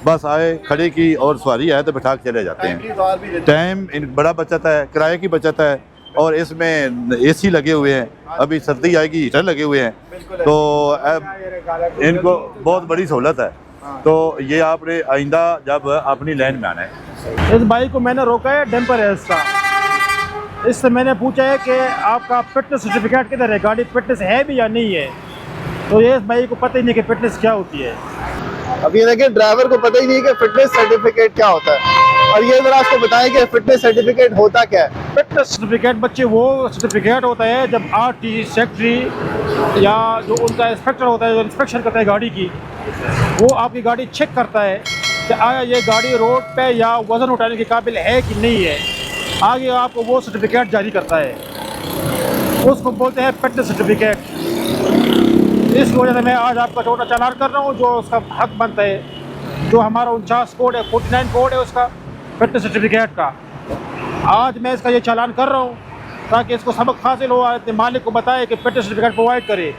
बस आए, खड़े की और सवारी आए तो बैठा के चले जाते हैं। टाइम बड़ा बचत है, किराए की बचत है, और इसमें एसी लगे हुए हैं, अभी सर्दी आएगी हीटर लगे हुए हैं, तो अब इनको बहुत बड़ी सहूलत है। तो ये आपने आइंदा जब अपनी लाइन में आना है। इस बाइक को मैंने रोका है, डैम्पर है इसका। इससे मैंने पूछा है कि आपका फिटनेस सर्टिफिकेट किधर है, गाड़ी फिटनेस है भी या नहीं है। तो ये इस बाइक को पता ही नहीं कि फिटनेस क्या होती है। अब ये देखिए, ड्राइवर को पता ही नहीं कि फिटनेस सर्टिफिकेट क्या होता है। और ये जरा आपको बताएं कि फिटनेस सर्टिफिकेट होता क्या है। फिटनेस सर्टिफिकेट बच्चे वो सर्टिफिकेट होता है जब आरटी सेक्रेटरी या जो उनका इंस्पेक्टर होता है, जो इंस्पेक्शन करता है गाड़ी की, वो आपकी गाड़ी चेक करता है कि आया ये गाड़ी रोड पे या वज़न उठाने के काबिल है कि नहीं है। आगे आपको वो सर्टिफिकेट जारी करता है, उसको बोलते हैं फिटनेस सर्टिफिकेट। इस वजह से मैं आज आपका छोटा चालान कर रहा हूँ, जो उसका हक बनता है। जो हमारा 49 कोड है, 49 कोड है उसका फिटनेस सर्टिफिकेट का। आज मैं इसका ये चालान कर रहा हूँ ताकि इसको सबक हासिल हो, मालिक को बताए कि फिटनेस सर्टिफिकेट प्रोवाइड करे।